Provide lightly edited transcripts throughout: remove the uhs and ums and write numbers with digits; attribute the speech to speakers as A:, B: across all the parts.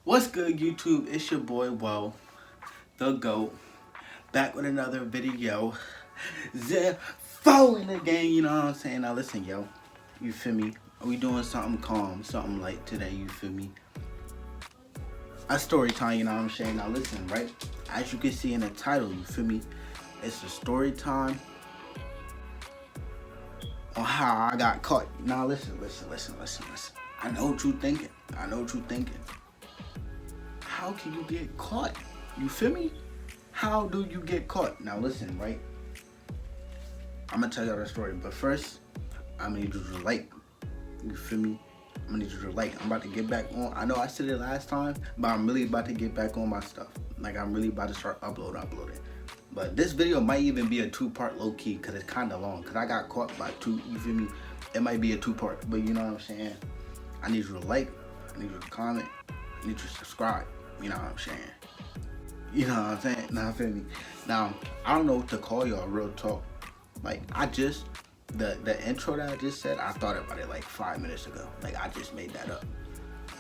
A: What's good, YouTube? It's your boy, the GOAT, back with another video. Following the game, you know what I'm saying? Now listen, yo, you feel me? We doing something calm, something light today, you feel me? A story time, you know what I'm saying? Now listen, right? As you can see in the title, you feel me? It's a story time on how I got caught. Now listen. I know what you thinking. How can you get caught? You feel me? How do you get caught? Now listen, right? I'm gonna tell y'all the story, but first, I'm gonna need you to like. You feel me? I'm gonna need you to like. I'm about to get back on. I know I said it last time, but I'm really about to get back on my stuff. Like I'm really about to start uploading. But this video might even be a two-part low key, cause it's kind of long. Cause I got caught by two. You feel me? It might be a two-part, but you know what I'm saying. I need you to like. I need you to comment. I need you to subscribe. You know what I'm saying. You know what I'm saying? Now, feel me? Now, I don't know what to call y'all, real talk. Like, the intro that I just said, I thought about it like 5 minutes ago. Like, I just made that up.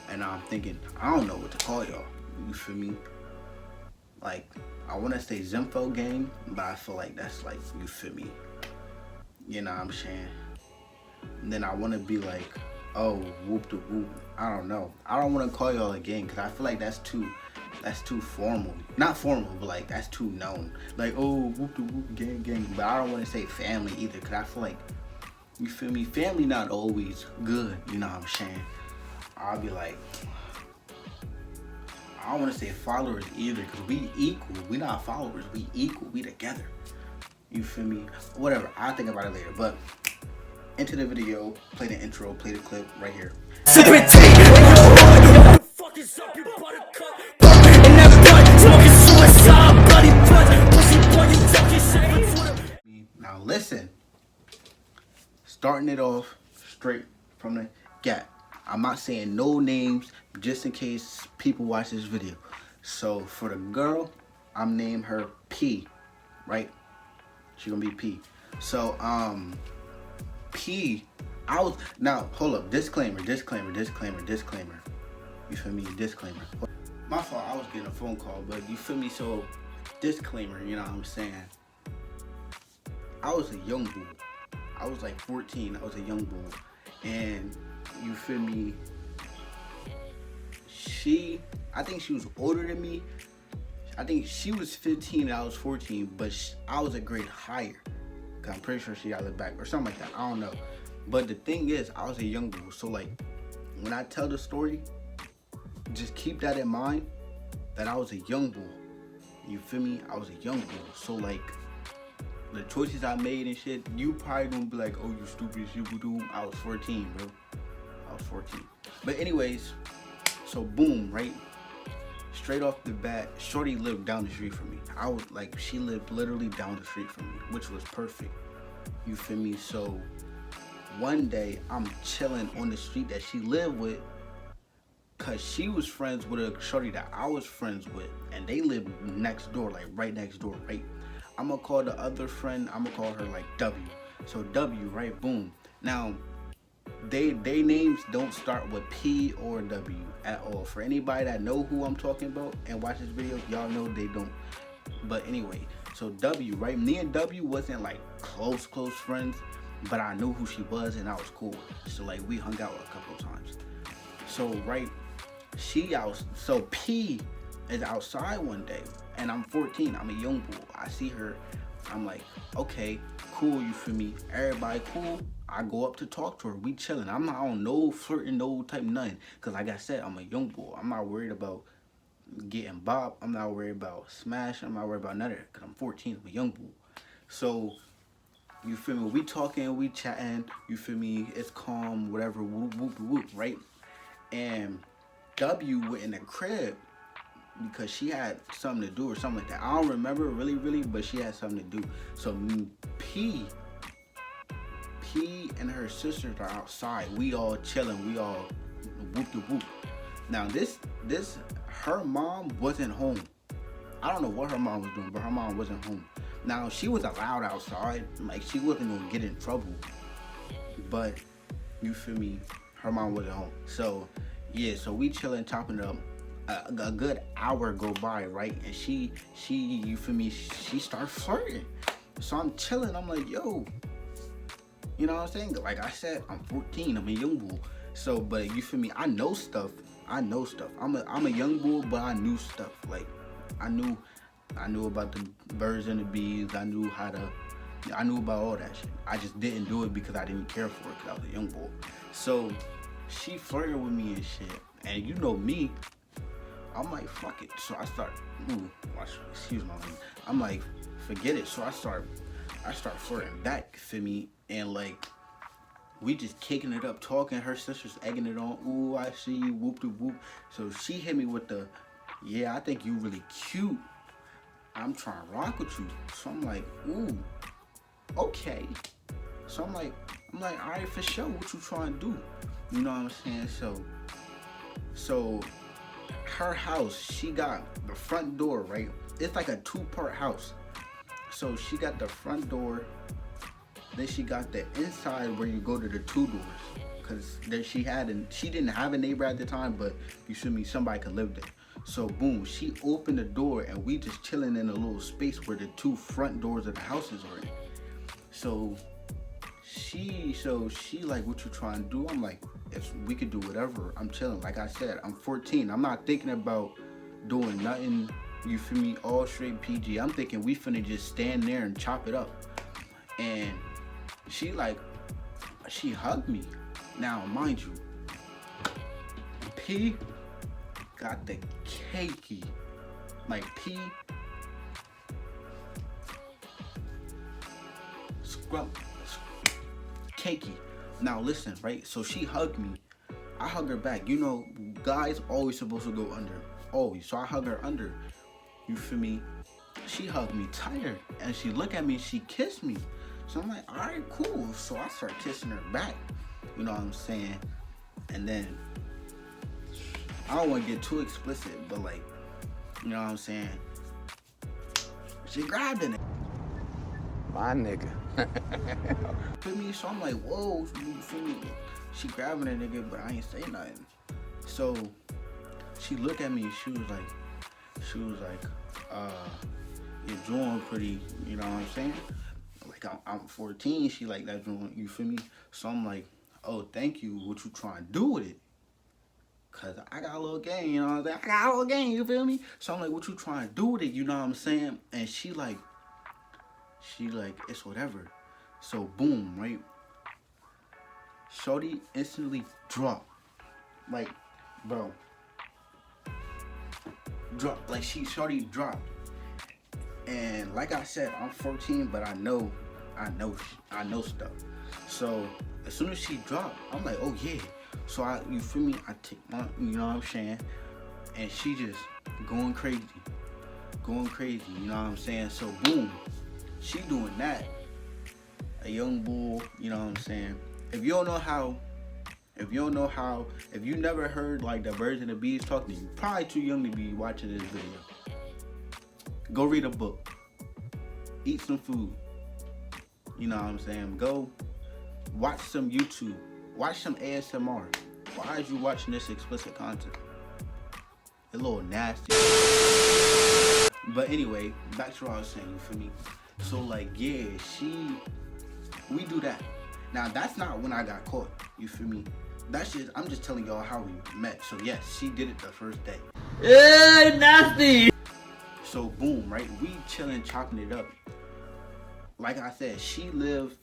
A: And now I'm thinking, I don't know what to call y'all. You feel me? Like, I want to say Zenfo Gang, but I feel like that's like, you feel me? You know what I'm saying? And then I want to be like, oh, whoop de whoop. I don't know. I don't want to call y'all a gang because I feel like that's too formal. Not formal, but like that's too known. Like, oh, whoop de whoop, gang. But I don't want to say family either because I feel like, you feel me? Family not always good. You know what I'm saying? I'll be like, I don't want to say followers either because we equal. We not followers. We equal. We together. You feel me? Whatever. I'll think about it later. But into the video, play the intro, play the clip right here.
B: Sipping tea, what the fuck is up, you buttercup? In that blunt, smoking suicide, bloody blood. Pussy boy, you talking shit.
A: Now listen, starting it off straight from the gap. I'm not saying no names just in case people watch this video. So for the girl, I'm naming her P, right? She gonna be P. So P, now hold up, disclaimer. You feel me? Disclaimer. My fault, I was getting a phone call, but you feel me? So disclaimer, you know what I'm saying? I was a young bull. I was like 14, I was a young bull. And you feel me? I think she was older than me. I think she was 15 and I was 14, but I was a grade higher. Cause I'm pretty sure she got it back or something like that. I don't know. But the thing is, I was a young bull. So like, when I tell the story, just keep that in mind that I was a young bull. You feel me? I was a young bull. So like, the choices I made and shit, you probably gonna be like, oh, you stupid, you do. I was 14, bro. I was 14. But anyways, so boom, right? Straight off the bat, shorty lived down the street from me. I was like, she lived literally down the street from me, which was perfect. You feel me? So one day I'm chilling on the street that she lived with, cause she was friends with a shorty that I was friends with, and they lived next door, like right next door, right? I'm gonna call the other friend, I'm gonna call her like W. So W, right? Boom. Now, they names don't start with P or W at all. For anybody that know who I'm talking about and watch this video, y'all know they don't. But anyway, so W, right? Me and W wasn't like close friends, but I knew who she was and I was cool with her. So like we hung out a couple of times. So right, so P is outside one day and I'm 14, I'm a young bull. I see her, I'm like, okay, cool, you feel me? Everybody cool. I go up to talk to her. We chilling. I'm not on no flirting, no type nothing. Cause like I said, I'm a young boy. I'm not worried about getting bopped. I'm not worried about smash. I'm not worried about none of that. Cause I'm 14. I'm a young boy. So you feel me? We talking, we chatting. You feel me? It's calm, whatever. Whoop whoop whoop, right? And W went in the crib because she had something to do or something like that. I don't remember really, but she had something to do. So P and her sisters are outside. We all chilling. We all whoop de whoop. Now her mom wasn't home. I don't know what her mom was doing, but her mom wasn't home. Now she was allowed outside. Like she wasn't gonna get in trouble. But you feel me? Her mom wasn't home. So yeah. So we chilling, chopping it up. a good hour go by, right? And she, you feel me? She started flirting. So I'm chilling. I'm like, yo, you know what I'm saying? Like I said, I'm 14. I'm a young bull. So, but you feel me? I know stuff. I'm a young bull, but I knew stuff. Like I knew about the birds and the bees. I knew about all that shit. I just didn't do it because I didn't care for it because I was a young boy. So she flirted with me and shit. And you know me, I'm like, fuck it. So I start, excuse my language. I'm like, forget it. So I start flirting back, feel me? And like, we just kicking it up, talking. Her sister's egging it on. Ooh, I see you, whoop de whoop. So she hit me with the, yeah, I think you really cute. I'm trying to rock with you. So I'm like, ooh, okay. So I'm like, all right, for sure. What you trying to do? You know what I'm saying? So her house, she got the front door, right? It's like a 2-part house. So she got the front door, then she got the inside where you go to the 2 doors. Cause she didn't have a neighbor at the time, but you feel me, somebody could live there. So boom, she opened the door and we just chilling in a little space where the 2 front doors of the houses are in. So she like, what you trying to do? I'm like, if we could do whatever, I'm chilling. Like I said, I'm 14. I'm not thinking about doing nothing, you feel me, all straight PG. I'm thinking we finna just stand there and chop it up. And she hugged me. Now, mind you, P got the cakey. Like P scrub cakey. Now listen, right? So she hugged me. I hug her back. You know, guys always supposed to go under. Always. So I hug her under. You feel me? She hugged me tighter. And she looked at me and she kissed me. So I'm like, all right, cool. So I start kissing her back. You know what I'm saying? And then, I don't want to get too explicit, but like, you know what I'm saying? She grabbed it.
C: My nigga.
A: Feel me? So I'm like, whoa, you feel me? She grabbing a nigga, but I ain't say nothing. So she looked at me and she was like, you're drawing pretty, you know what I'm saying? Like I'm 14, she like that drawing, you feel me? So I'm like, oh, thank you. What you trying to do with it? Cause I got a little game, you know what I'm saying? I got a little game, you feel me? So I'm like, what you trying to do with it? You know what I'm saying? And she like, it's whatever. So boom, right? Shorty instantly dropped. Like, bro. Dropped. Like Shorty dropped. And like I said, I'm 14, but I know stuff. So as soon as she dropped, I'm like, oh yeah. So you feel me? I take my, you know what I'm saying? And she just going crazy, you know what I'm saying? So boom, she doing that. A young bull, you know what I'm saying? If you never heard like the birds and the bees talking to you, probably too young to be watching this video. Go read a book. Eat some food. You know what I'm saying? Go watch some YouTube. Watch some ASMR. Why is you watching this explicit content? A little nasty. But anyway, back to what I was saying, you feel me? So like, yeah, we do that. Now that's not when I got caught, you feel me? I'm just telling y'all how we met. So yes, she did it the first day.
B: Nasty.
A: So boom, right? We chilling, chopping it up. Like I said, she lived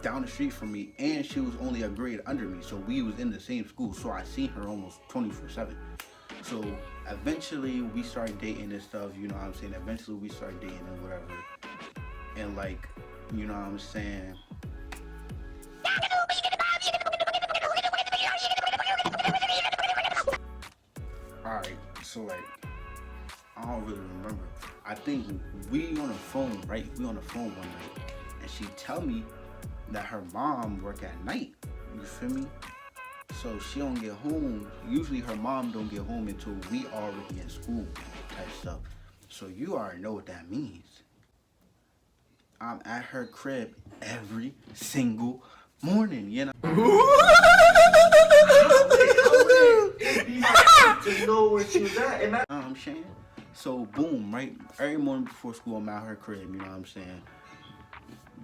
A: down the street from me and she was only a grade under me. So we was in the same school. So I seen her almost 24/7. So eventually we started dating and stuff, you know what I'm saying? Eventually we started dating and whatever. And like, you know what I'm saying? Alright, so like, I don't really remember. I think we on the phone, right? We on the phone one night. And she tell me that her mom work at night. You feel me? So she don't get home. Usually her mom don't get home until we already in school type stuff. So you already know what that means. I'm at her crib every single morning, you know?
D: to know where she was at. And
A: I'm saying? So boom, right? Every morning before school, I'm at her crib, you know what I'm saying?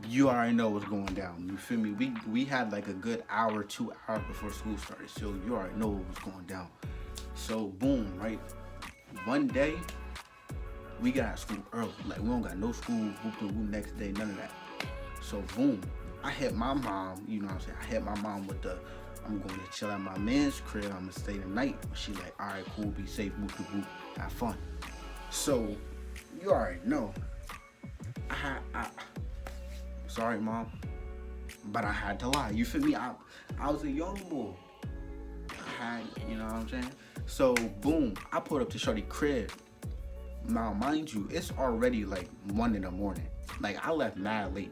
A: You already know what's going down. You feel me? We had like a good hour, 2 hours before school started. So you already know what was going down. So boom, right? One day, we got out of school early. Like we don't got no school, whoop the whoop next day, none of that. So boom, I hit my mom, you know what I'm saying? I hit my mom with the, I'm going to chill at my man's crib, I'm gonna stay the night. She like, all right, cool, be safe, whoop the whoop, have fun. So, you already know. Sorry, mom, but I had to lie. You feel me? I was a young boy. You know what I'm saying? So, boom, I pulled up to Shorty crib. Now, mind you, it's already like 1 in the morning. Like, I left mad late.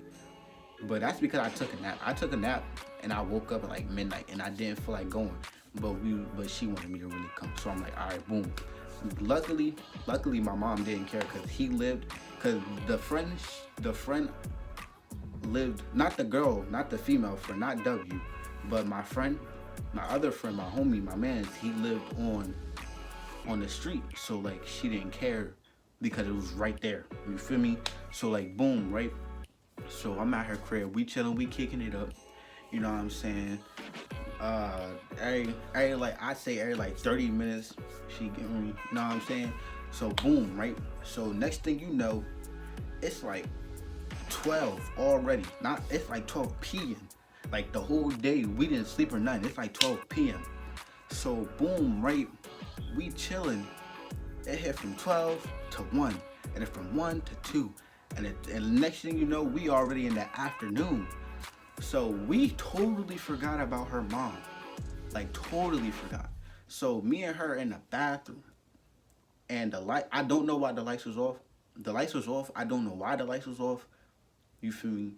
A: But that's because I took a nap. I took a nap and I woke up at like midnight and I didn't feel like going. But she wanted me to really come. So I'm like, all right, boom. Luckily my mom didn't care because the friend lived, not the girl, not the female friend, not W, but my other friend, my homie, my man, he lived on the street. So like she didn't care because it was right there. You feel me? So like boom, right? So I'm at her crib, we chilling, we kicking it up. You know what I'm saying? Every like 30 minutes, she getting me, you know what I'm saying? So boom, right? So next thing you know, it's like 12 already. It's like 12 p.m. Like the whole day, we didn't sleep or nothing. It's like 12 p.m. So boom, right? We chilling. It hit from 12 to 1, and then from 1 to 2. And the next thing you know, we already in the afternoon. So we totally forgot about her mom. Like totally forgot. So me and her in the bathroom. And the light, I don't know why the lights was off. The lights was off. I don't know why the lights was off. You feel me?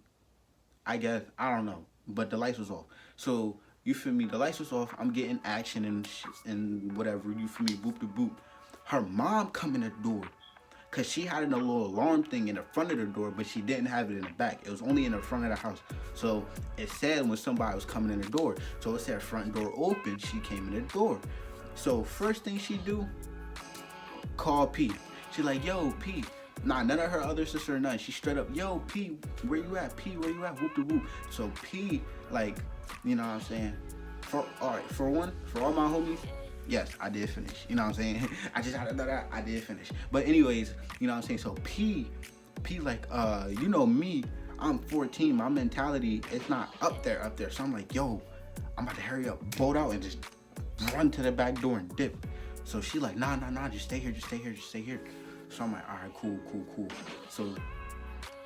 A: I guess, I don't know. But the lights was off. So, you feel me? The lights was off. I'm getting action and whatever. You feel me? Boop de boop. Her mom come in the door. Because she had a little alarm thing in the front of the door, but she didn't have it in the back. It was only in the front of the house. So it said when somebody was coming in the door. So it said front door open. She came in the door. So first thing she do, call P. She like, yo, P. Nah, none of her other sister or none. She straight up, yo, P, where you at? P, where you at? Whoop de whoop. So P, like, you know what I'm saying? For all my homies, yes, I did finish. You know what I'm saying? I just had to know that I did finish. But anyways, you know what I'm saying? So P like, you know me, I'm 14. My mentality, it's not up there. So I'm like, yo, I'm about to hurry up, bolt out, and just run to the back door and dip. So she like, nah, just stay here. So I'm like, all right, cool. So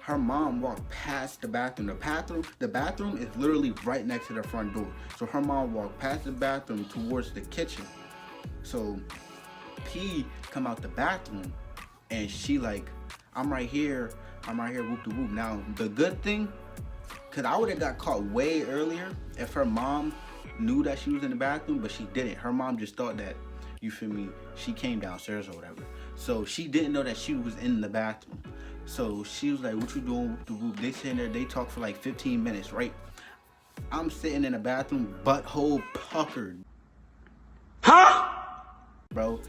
A: her mom walked past the bathroom. The bathroom is literally right next to the front door. So her mom walked past the bathroom towards the kitchen. So P come out the bathroom and she like, I'm right here, whoop de whoop. Now the good thing, cause I would have got caught way earlier if her mom knew that she was in the bathroom, but she didn't. Her mom just thought that, you feel me, she came downstairs or whatever. So she didn't know that she was in the bathroom. So she was like, what you doing, whoop de whoop? They sitting there, they talk for like 15 minutes, right? I'm sitting in the bathroom, butthole puckered.
B: Huh?
A: Bro,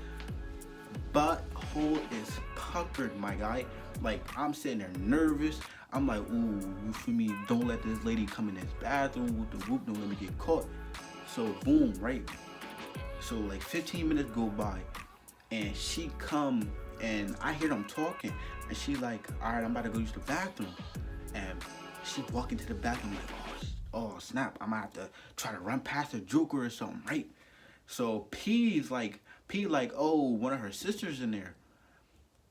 A: butthole is puckered, my guy. Like, I'm sitting there nervous. I'm like, ooh, you feel me? Don't let this lady come in this bathroom, whoop de whoop, don't let me get caught. So boom, right? So like 15 minutes go by and she come and I hear them talking and she like, all right, I'm about to go use the bathroom. And she walk into the bathroom like, oh snap, I'm gonna have to try to run past the joker or something, right? So P like, oh, one of her sisters in there.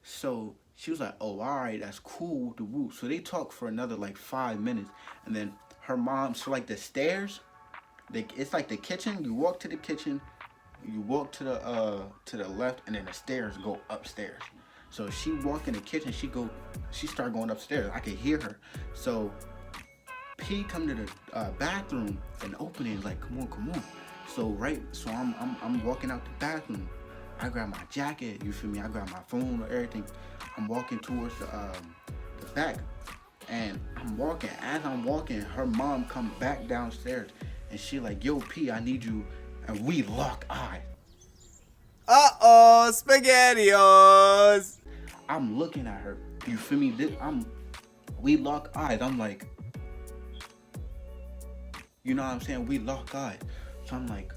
A: So she was like, oh, all right, that's cool, the whoop. So they talk for another like 5 minutes. And then her mom, so like the stairs, it's like the kitchen. You walk to the kitchen, you walk to the left, and then the stairs go upstairs. So she walk in the kitchen, she start going upstairs. I could hear her. So P come to the bathroom and open it, like, come on. So I'm walking out the bathroom. I grab my jacket, you feel me? I grab my phone or everything. I'm walking towards the back, and I'm walking. As I'm walking, her mom come back downstairs, and she like, yo, P, I need you, and we lock eyes.
E: Uh-oh, SpaghettiOs.
A: I'm looking at her. You feel me? We lock eyes. I'm like, you know what I'm saying? We lock eyes. So I'm like,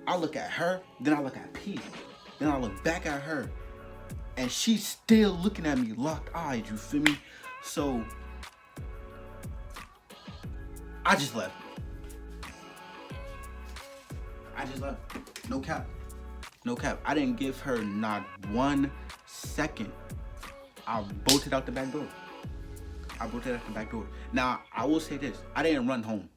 A: I look at her, then I look at P, then I look back at her, and she's still looking at me, locked eyes. You feel me? So I just left. No cap. No cap. I didn't give her not 1 second. I bolted out the back door. Now, I will say this. I didn't run home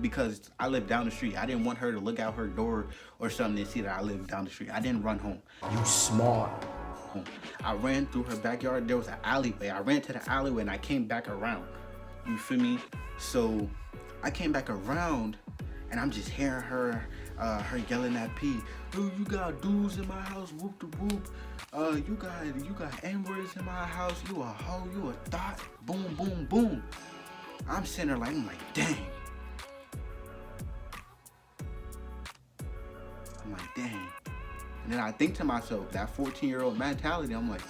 A: because I lived down the street. I didn't want her to look out her door or something and see that I lived down the street. I didn't run home.
E: You smart.
A: I ran through her backyard. There was an alleyway. I ran to the alleyway and I came back around. You feel me? So I came back around and I'm just hearing her yelling at P. Dude, you got dudes in my house, whoop de whoop. You got N-words in my house. You a hoe, you a thought. Boom, boom, boom. I'm sitting there I'm like, dang. And then I think to myself, that 14-year-old mentality, I'm like,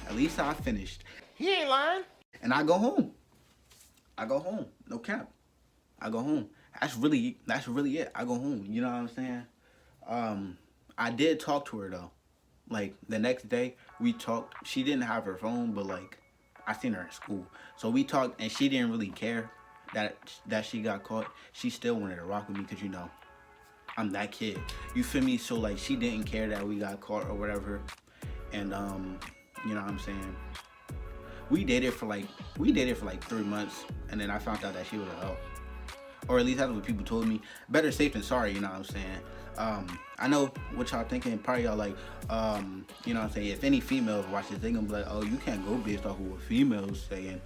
A: at least I finished.
C: He ain't lying.
A: And I go home. No cap. I go home. That's really it. I go home. You know what I'm saying? I did talk to her though. Like the next day we talked. She didn't have her phone, but like I seen her in school. So we talked and she didn't really care that she got caught. She still wanted to rock with me because you know, I'm that kid. You feel me? So like she didn't care that we got caught or whatever. And you know what I'm saying? We dated for like 3 months and then I found out that she was a hoe. Or at least that's what people told me. Better safe than sorry, you know what I'm saying? I know what y'all thinking. Probably y'all like, you know what I'm saying? If any females watch this, they gonna be like, oh, you can't go based off of what females saying.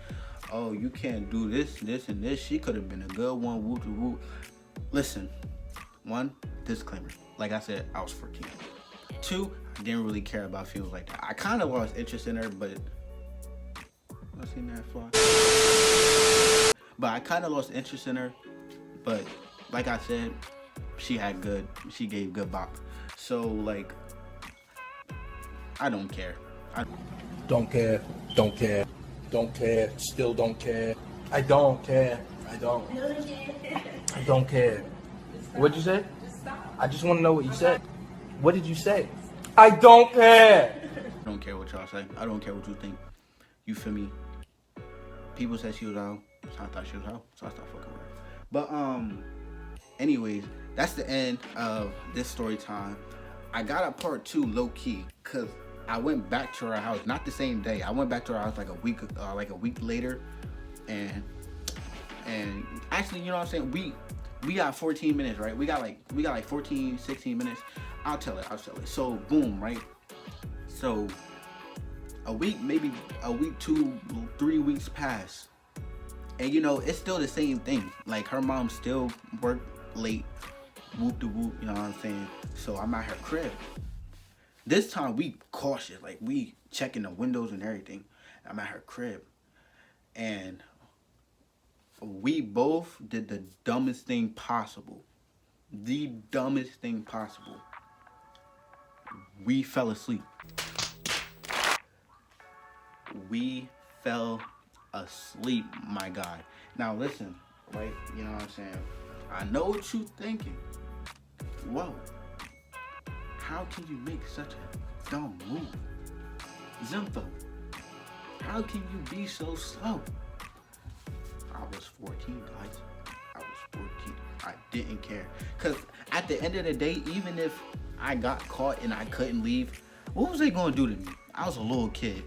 A: Oh, you can't do this, and this. She could have been a good one, whoop de whoop. Listen, 1, disclaimer. Like I said, I was 14. 2, I didn't really care about females like that. I kind of lost interest in her, but I seen that fly. But I kind of lost interest in her. But like I said, she gave good bop. So like, I don't care.
E: Don't care. Still don't care. I don't care. I don't care. What'd you say? I just want to know what you said. What did you say? I don't care.
A: I don't care what y'all say. I don't care what you think. You feel me? People said she was out, so I thought she was out, so I stopped fucking with her. But anyways, that's the end of this story time. I got a part 2 low key because I went back to her house, not the same day. I went back to her house like a week later, and actually, you know what I'm saying? We got 14 minutes, right? We got like 14, 16 minutes. I'll tell it. So boom, right? So a week, maybe a week, 2, 3 weeks pass. And you know, it's still the same thing. Like her mom still worked late, whoop de whoop, you know what I'm saying? So I'm at her crib. This time we cautious, like we checking the windows and everything. I'm at her crib. And we both did the dumbest thing possible. The dumbest thing possible. We fell asleep. We fell asleep, my guy. Now listen, right? You know what I'm saying? I know what you thinking. Whoa. How can you make such a dumb move? Zinfo, how can you be so slow? I was 14, guys. I was 14. I didn't care. Because at the end of the day, even if I got caught and I couldn't leave, what was they going to do to me? I was a little kid.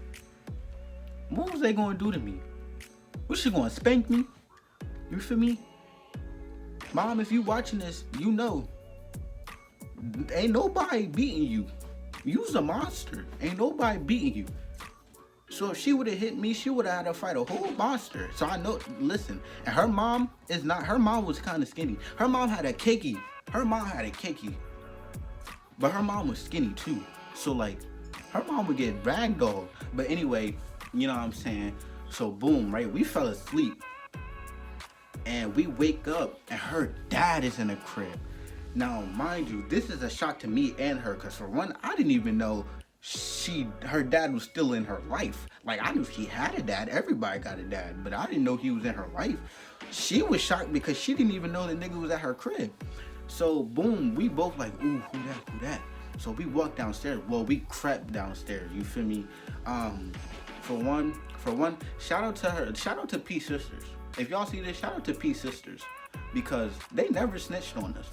A: What was they going to do to me? Was she going to spank me? You feel me? Mom, if you watching this, you know. Ain't nobody beating you. You's a monster. Ain't nobody beating you. So if she would have hit me, she would have had to fight a whole monster. So I know, listen, and her mom was kind of skinny. Her mom had a cakey. But her mom was skinny too. So like, her mom would get ragdolled. But anyway, you know what I'm saying? So boom, right? We fell asleep. And we wake up and her dad is in the crib. Now, mind you, this is a shock to me and her, because for one, I didn't even know her dad was still in her life. Like, I knew she had a dad. Everybody got a dad, but I didn't know he was in her life. She was shocked because she didn't even know the nigga was at her crib. So, boom, we both like, ooh, who that? So we walked downstairs. Well, we crept downstairs. You feel me? For one, shout out to her. Shout out to P Sisters. If y'all see this, shout out to P Sisters, because they never snitched on us.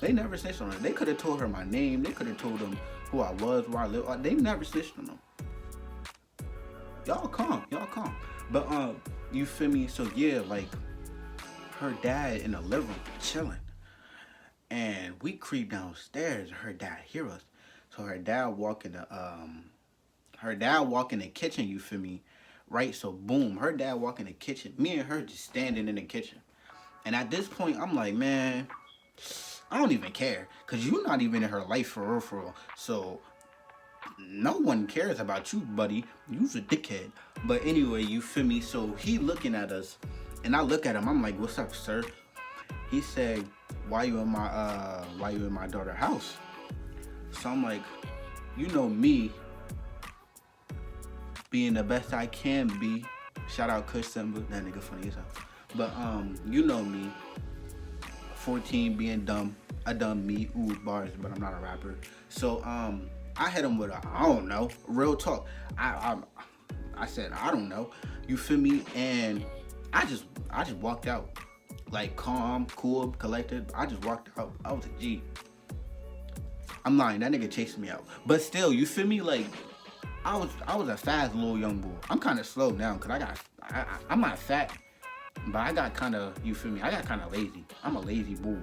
A: They never snitched on her. They could have told her my name. They could have told them who I was, where I live. They never snitched on them. Y'all calm. But you feel me? So yeah, like, her dad in the living room chilling, and we creep downstairs. Her dad hear us, so her dad walk in the kitchen. You feel me? Right? So boom, her dad walk in the kitchen. Me and her just standing in the kitchen, and at this point, I'm like, man, I don't even care, because you're not even in her life for real. So no one cares about you, buddy. You's a dickhead. But anyway, you feel me? So he looking at us, and I look at him. I'm like, what's up, sir? He said, why you in my daughter's house? So I'm like, you know me, being the best I can be. Shout out Kush Simba. That nigga funny as hell. But you know me, 14, being dumb. I done me, ooh, bars, but I'm not a rapper. So I hit him with I don't know, real talk. I said, I don't know. You feel me? And I just walked out, like, calm, cool, collected. I just walked out. I was a G. I'm lying. That nigga chased me out. But still, you feel me? Like, I was a fast little young boy. I'm kind of slow now, because I'm not fat, but I got kind of, you feel me? I got kind of lazy. I'm a lazy bull.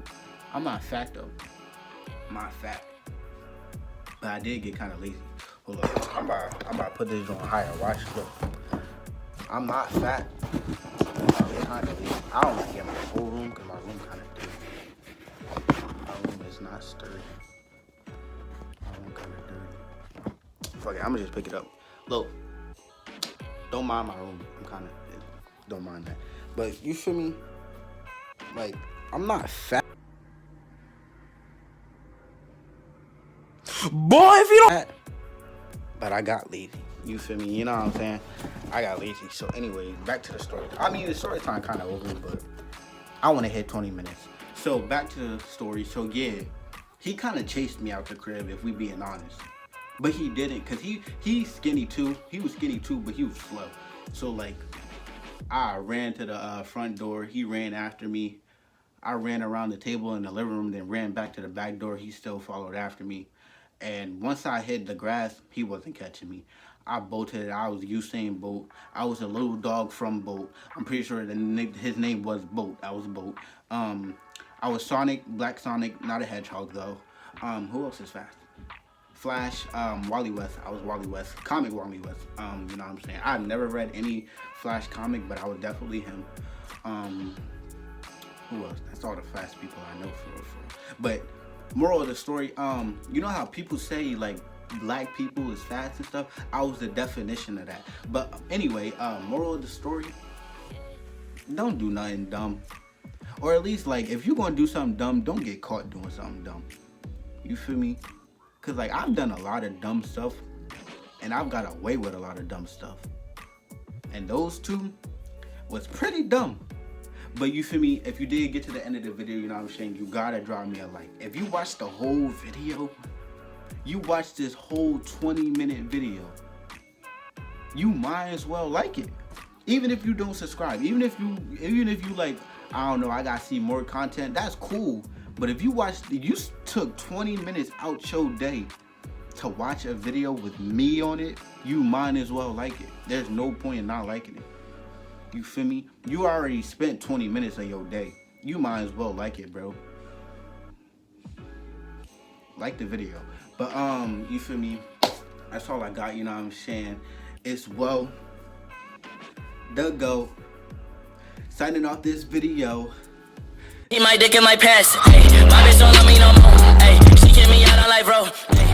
A: I'm not fat, though. I'm not fat. But I did get kind of lazy. Hold up. I'm about to put this on higher. Watch. Look. I'm not fat. I don't want to get my whole room, because my room kind of dirty. My room is not sturdy. My room kind of dirty. Fuck it. I'm going to just pick it up. Look. Don't mind my room. Don't mind that. But you feel me? Like, I'm not fat.
B: Boy, if you don't.
A: But I got lazy. You feel me? You know what I'm saying? I got lazy. So anyway, back to the story. I mean, the story time kind of over, but I want to hit 20 minutes. So back to the story. So yeah, he kind of chased me out the crib, if we being honest. But he didn't, because he's skinny too. He was skinny too, but he was slow. So like, I ran to the front door. He ran after me. I ran around the table in the living room, then ran back to the back door. He still followed after me. And once I hit the grass, he wasn't catching me. I bolted. I was Usain Bolt. I was a little dog from Bolt. I'm pretty sure his name was Bolt. I was Bolt. I was Sonic, Black Sonic, not a hedgehog though. Who else is fast? Flash, Wally West. I was Wally West. Comic Wally West. You know what I'm saying? I've never read any Flash comic, but I was definitely him. Who else? That's all the fast people I know for real. But moral of the story, you know how people say like black people is fast and stuff? I was the definition of that. But anyway, moral of the story, don't do nothing dumb. Or at least, like, if you're gonna do something dumb, don't get caught doing something dumb. You feel me? Cause like, I've done a lot of dumb stuff, and I've got away with a lot of dumb stuff. And those two was pretty dumb. But you feel me? If you did get to the end of the video, you know what I'm saying, you gotta drop me a like. If you watched the whole video, you watched this whole 20-minute video, you might as well like it. Even if you don't subscribe, even if you like, I don't know, I gotta see more content, that's cool. But if you took 20 minutes out your day to watch a video with me on it, you might as well like it. There's no point in not liking it. You feel me? You already spent 20 minutes of your day. You might as well like it, bro. Like the video. But you feel me? That's all I got, you know what I'm saying? It's the GOAT. Signing off this video.
B: Eat my dick in my pants. Hey, my bitch don't love me no more. Hey, she kick me out on life, bro.